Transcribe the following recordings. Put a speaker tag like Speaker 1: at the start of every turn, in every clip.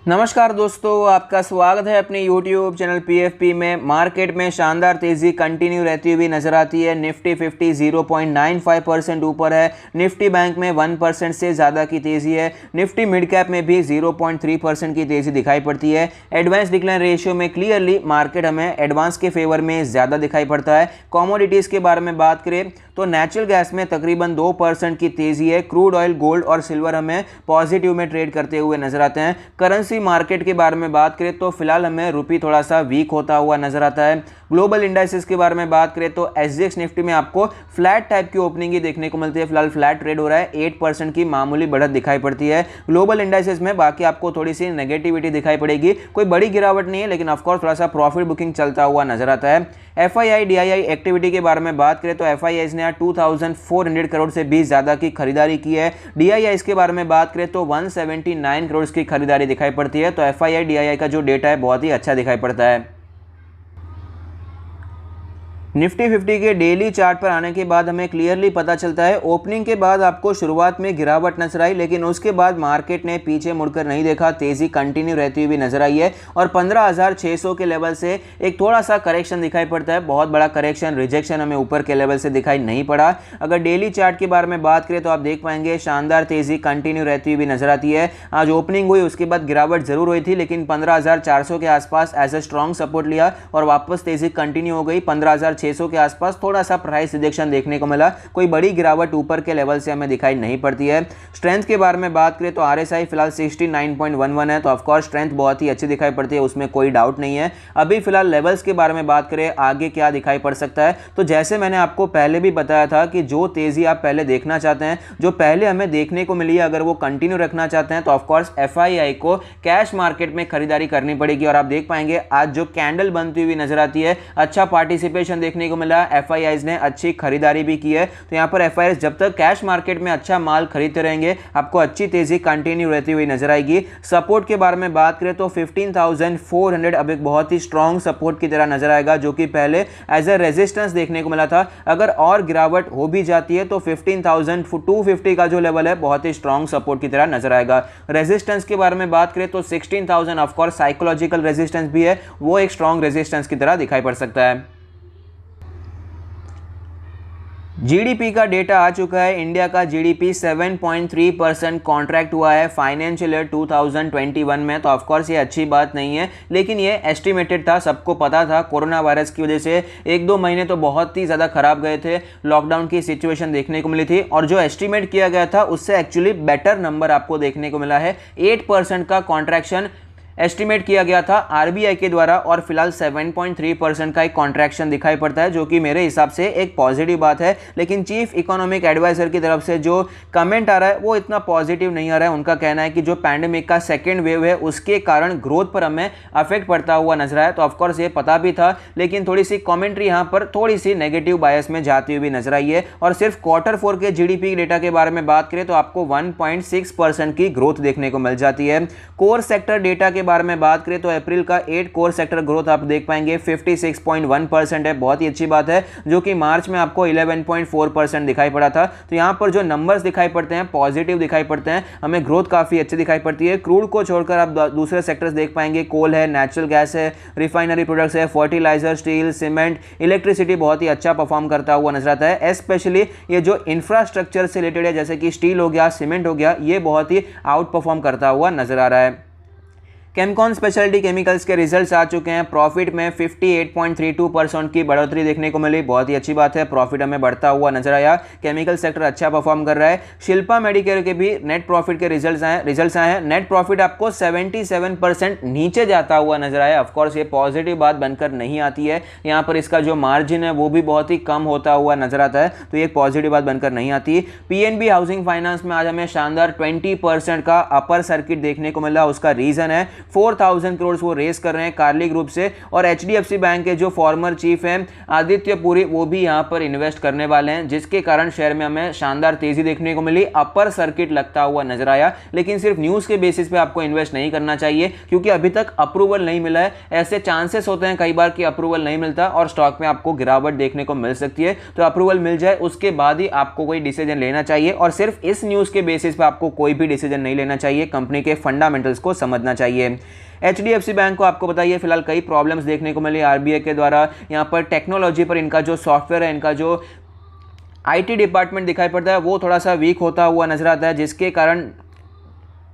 Speaker 1: नमस्कार दोस्तों, आपका स्वागत है अपने YouTube चैनल PFP में। मार्केट में शानदार तेज़ी कंटिन्यू रहती हुई नजर आती है। निफ्टी 50 0.95% ऊपर है। निफ्टी बैंक में 1% से ज़्यादा की तेज़ी है। निफ्टी मिड कैप में भी 0.3% की तेज़ी दिखाई पड़ती है। एडवांस डिक्लाइन रेशियो में क्लियरली मार्केट हमें एडवांस के फेवर में ज़्यादा दिखाई पड़ता है। कॉमोडिटीज़ के बारे में बात करें तो नेचुरल गैस में तकरीबन 2% की तेज़ी है। क्रूड ऑयल, गोल्ड और सिल्वर हमें पॉजिटिव में ट्रेड करते हुए नजर आते हैं। करेंसी मार्केट के बारे में बात करें तो फिलहाल हमें रुपी थोड़ा सा वीक होता हुआ नजर आता है। ग्लोबल इंडाइसेस के बारे में बात करें तो SGX निफ्टी में आपको फ्लैट टाइप की ओपनिंग ही देखने को मिलती है। फिलहाल फ्लैट ट्रेड हो रहा है, 8% की मामूली बढ़त दिखाई पड़ती है ग्लोबल इंडाइसेस में। बाकी आपको थोड़ी सी नेगेटिविटी दिखाई पड़ेगी, कोई बड़ी गिरावट नहीं है, लेकिन ऑफकोर्स थोड़ा सा प्रॉफिट बुकिंग चलता हुआ नजर आता है। FII DII एक्टिविटी के बारे में बात करें तो FIIs ने 2400 करोड़ से भी ज़्यादा की खरीदारी की है। DIIs के बारे में बात करें तो 179 करोड़ की खरीदारी दिखाई पड़ती है। तो FII DII का जो डेटा है बहुत ही अच्छा दिखाई पड़ता है। निफ्टी 50 के डेली चार्ट पर आने के बाद हमें क्लियरली पता चलता है ओपनिंग के बाद आपको शुरुआत में गिरावट नजर आई, लेकिन उसके बाद मार्केट ने पीछे मुड़कर नहीं देखा, तेजी कंटिन्यू रहती हुई नजर आई है और 15,600 के लेवल से एक थोड़ा सा करेक्शन दिखाई पड़ता है। बहुत बड़ा करेक्शन, रिजेक्शन हमें ऊपर के लेवल से दिखाई नहीं पड़ा। अगर डेली चार्ट के बारे में बात करें तो आप देख पाएंगे शानदार तेजी कंटिन्यू रहती हुई नजर आती है। आज ओपनिंग हुई, उसके बाद गिरावट जरूर हुई थी, लेकिन 15,400 के आसपास एज ए स्ट्रॉन्ग सपोर्ट लिया और वापस तेजी कंटिन्यू हो गई। 15,600 के आसपास थोड़ा सा प्राइस रिजेक्शन देखने को मिला, कोई बड़ी गिरावट ऊपर के लेवल से हमें दिखाई नहीं पड़ती है। स्ट्रेंथ के बारे में बात करें तो RSI फिलहाल 69.11 है, तो ऑफकोर्स स्ट्रेंथ बहुत ही अच्छी दिखाई पड़ती है, उसमें कोई डाउट नहीं है। अभी फिलहाल लेवल्स के बारे में बात करें आगे क्या दिखाई पड़ सकता है, तो जैसे मैंने आपको पहले भी बताया था कि जो तेजी आप पहले देखना चाहते हैं, जो पहले हमें देखने को मिली है, अगर वो कंटिन्यू रखना चाहते हैं तो ऑफकोर्स FII को कैश मार्केट में खरीदारी करनी पड़ेगी। और आप देख पाएंगे आज जो कैंडल बनती हुई नजर आती है, अच्छा पार्टिसिपेशन देखने को मिला, FIIs ने अच्छी खरीदारी भी की है। तो यहां पर FIIs जब तक कैश मार्केट में अच्छा माल खरीदते रहेंगे, आपको अच्छी तेजी कंटिन्यू रहती हुई नजर आएगी। सपोर्ट के बारे में बात करें तो 15,400 अब एक बहुत ही स्ट्रॉन्ग सपोर्ट की तरह नजर आएगा, जो कि पहले एज ए रेजिस्टेंस देखने को मिला था। अगर और गिरावट हो भी जाती है तो 15,250 का जो लेवल है बहुत ही स्ट्रॉन्ग सपोर्ट की तरह नजर आएगा। रेजिस्टेंस के बारे में बात करें तो 16,000 ऑफकोर्स साइकोलॉजिकल रेजिस्टेंस भी है, वो एक स्ट्रॉन्ग रेजिस्टेंस की तरह दिखाई पड़ सकता है। GDP का डेटा आ चुका है। इंडिया का GDP 7.3% कॉन्ट्रैक्ट हुआ है फाइनेंशियल ईयर 2021 में, तो ऑफकोर्स ये अच्छी बात नहीं है, लेकिन ये एस्टिमेटेड था, सबको पता था। कोरोना वायरस की वजह से 1-2 महीने तो बहुत ही ज़्यादा खराब गए थे, लॉकडाउन की सिचुएशन देखने को मिली थी, और जो एस्टिमेट किया गया था उससे एक्चुअली बेटर नंबर आपको देखने को मिला है। 8% का कॉन्ट्रैक्शन एस्टिमेट किया गया था RBI के द्वारा, और फिलहाल 7.3% का एक कॉन्ट्रैक्शन दिखाई पड़ता है, जो कि मेरे हिसाब से एक पॉजिटिव बात है। लेकिन चीफ इकोनॉमिक एडवाइजर की तरफ से जो कमेंट आ रहा है वो इतना पॉजिटिव नहीं आ रहा है। उनका कहना है कि जो पैंडेमिक का सेकेंड वेव है उसके कारण ग्रोथ पर हमें अफेक्ट पड़ता हुआ नजर आया। तो ऑफकोर्स ये पता भी था, लेकिन थोड़ी सी कॉमेंट्री यहाँ पर थोड़ी सी नेगेटिव बायस में जाती हुई नजर आई है। और सिर्फ Q4 के GDP डेटा के बारे में बात करें तो आपको 1.6% की ग्रोथ देखने को मिल जाती है। कोर सेक्टर डेटा के बारे में बात करें तो अप्रैल का 8 कोर सेक्टर ग्रोथ आप देख पाएंगे 56.1% है, बहुत ही अच्छी बात है, जो कि मार्च में आपको 11.4% दिखाई पड़ा था। तो यहां पर जो नंबर्स दिखाई पड़ते हैं पॉजिटिव दिखाई पड़ते हैं, हमें ग्रोथ काफी अच्छी दिखाई पड़ती है। क्रूड को छोड़कर आप दूसरे सेक्टर्स देख पाएंगे, कोल है, नेचुरल गैस है, रिफाइनरी प्रोडक्ट्स है, फर्टिलाइजर, स्टील, सीमेंट, इलेक्ट्रिसिटी बहुत ही अच्छा परफॉर्म करता हुआ नजर आता है। स्पेशली ये जो इंफ्रास्ट्रक्चर से रिलेटेड है, जैसे कि स्टील हो गया, सीमेंट हो गया, ये बहुत ही आउट परफॉर्म करता हुआ नजर आ रहा है। केमकॉन स्पेशलिटी केमिकल्स के रिजल्ट्स आ चुके हैं। प्रॉफिट में 58.32% की बढ़ोतरी देखने को मिली, बहुत ही अच्छी बात है, प्रॉफिट हमें बढ़ता हुआ नजर आया। केमिकल सेक्टर अच्छा परफॉर्म कर रहा है। शिल्पा मेडिकेयर के भी नेट प्रॉफिट के रिजल्ट्स आए हैं। नेट प्रॉफिट आपको 77% नीचे जाता हुआ नजर आया। ऑफकोर्स ये पॉजिटिव बात बनकर नहीं आती है, यहाँ पर इसका जो मार्जिन है वो भी बहुत ही कम होता हुआ नजर आता है, तो ये पॉजिटिव बात बनकर नहीं आती। PNB हाउसिंग फाइनेंस में आज हमें शानदार 20% का अपर सर्किट देखने को मिला। उसका रीजन है 4000 करोड़ वो रेस कर रहे हैं कार्ली ग्रुप से। और HDFC बैंक के जो फॉर्मर चीफ हैं आदित्य पुरी वो भी यहां पर इन्वेस्ट करने वाले हैं, जिसके कारण शेयर में हमें शानदार तेजी देखने को मिली, अपर सर्किट लगता हुआ नजर आया। लेकिन सिर्फ न्यूज के बेसिस पे आपको इन्वेस्ट नहीं करना चाहिए क्योंकि अभी तक अप्रूवल नहीं मिला है। ऐसे चांसेस होते हैं कई बार कि अप्रूवल नहीं मिलता और स्टॉक में आपको गिरावट देखने को मिल सकती है। तो अप्रूवल मिल जाए उसके बाद ही आपको कोई डिसीजन लेना चाहिए और सिर्फ इस न्यूज के बेसिस पे आपको कोई भी डिसीजन नहीं लेना चाहिए, कंपनी के फंडामेंटल्स को समझना चाहिए। HDFC बैंक को आपको बताइए फिलहाल कई प्रॉब्लम्स देखने को मिली RBI के द्वारा। यहाँ पर टेक्नोलॉजी पर इनका जो सॉफ्टवेयर है, इनका जो IT डिपार्टमेंट दिखाई पड़ता है वो थोड़ा सा वीक होता हुआ नजर आता है, जिसके कारण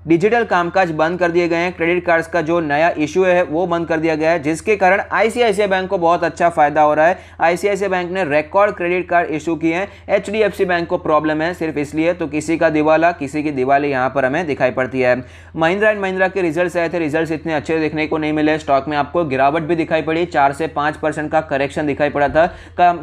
Speaker 1: डिजिटल कामकाज बंद कर दिए गए हैं। क्रेडिट कार्ड्स का जो नया इशू है वो बंद कर दिया गया है, जिसके कारण ICICI बैंक को बहुत अच्छा फायदा हो रहा है। ICICI बैंक ने रिकॉर्ड क्रेडिट कार्ड इशू किए हैं। HDFC बैंक को प्रॉब्लम है सिर्फ इसलिए, तो किसी का दिवाला किसी की दिवाली यहाँ पर हमें दिखाई पड़ती है। महिंद्रा एंड महिंद्रा के रिजल्ट्स आए थे, रिजल्ट्स इतने अच्छे देखने को नहीं मिले, स्टॉक में आपको गिरावट भी दिखाई पड़ी, 4 से 5% का करेक्शन दिखाई पड़ा था।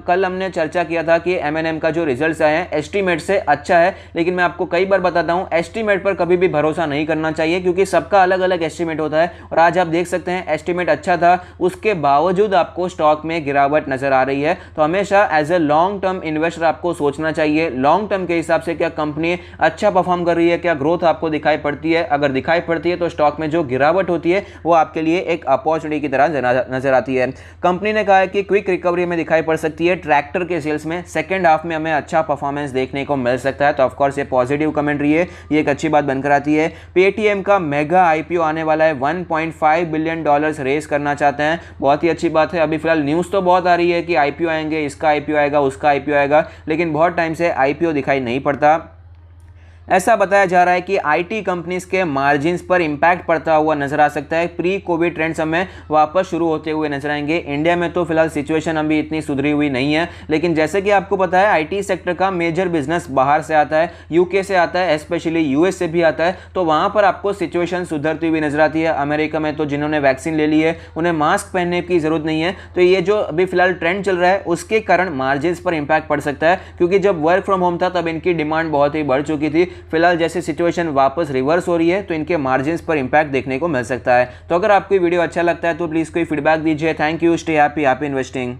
Speaker 1: कल हमने चर्चा किया था कि M&M का जो रिजल्ट्स आए हैं एस्टीमेट से अच्छा है, लेकिन मैं आपको कई बार बताता हूँ एस्टीमेट पर कभी भी भरोसा नहीं करना चाहिए क्योंकि सबका अलग अलग एस्टीमेट होता है। और आज आप देख सकते हैं एस्टीमेट अच्छा था, उसके बावजूद आपको स्टॉक में गिरावट नजर आ रही है। तो हमेशा as a long term investor आपको सोचना चाहिए लॉन्ग टर्म के हिसाब से क्या कंपनी अच्छा परफॉर्म कर रही है, क्या ग्रोथ आपको दिखाई पड़ती है। अगर दिखाई पड़ती है तो स्टॉक में जो गिरावट होती है वो आपके लिए एक अपॉर्चुनिटी की तरह नजर आती है। कंपनी ने कहा है कि क्विक रिकवरी में दिखाई पड़ सकती है ट्रैक्टर के सेल्स में, सेकेंड हाफ में हमें अच्छा परफॉर्मेंस देखने को मिल सकता है। तो ऑफकोर्स ये पॉजिटिव कमेंट्री है, ये एक अच्छी बात बनकर आती है। पेटीएम का मेगा IPO आने वाला है, $1.5 बिलियन रेस करना चाहते हैं, बहुत ही अच्छी बात है। अभी फिलहाल न्यूज़ तो बहुत आ रही है कि IPO आएंगे, इसका IPO आएगा, उसका IPO आएगा, लेकिन बहुत टाइम से IPO दिखाई नहीं पड़ता। ऐसा बताया जा रहा है कि IT कंपनीज के मार्जिन्स पर इंपैक्ट पड़ता हुआ नजर आ सकता है। प्री कोविड ट्रेंड्स हमें वापस शुरू होते हुए नजर आएंगे। इंडिया में तो फिलहाल सिचुएशन अभी इतनी सुधरी हुई नहीं है, लेकिन जैसे कि आपको पता है IT सेक्टर का मेजर बिजनेस बाहर से आता है, UK से आता है, स्पेशली US से भी आता है, तो वहां पर आपको सिचुएशन सुधरती हुई नजर आती है। अमेरिका में तो जिन्होंने वैक्सीन ले ली है उन्हें मास्क पहनने की जरूरत नहीं है। तो ये जो अभी फिलहाल ट्रेंड चल रहा है उसके कारण मार्जिन्स पर इंपैक्ट पड़ सकता है, क्योंकि जब वर्क फ्रॉम होम था तब इनकी डिमांड बहुत ही बढ़ चुकी थी। फिलहाल जैसे सिचुएशन वापस रिवर्स हो रही है तो इनके मार्जिन्स पर इंपैक्ट देखने को मिल सकता है। तो अगर आपको वीडियो अच्छा लगता है तो प्लीज कोई फीडबैक दीजिए। Thank you, stay happy, happy investing.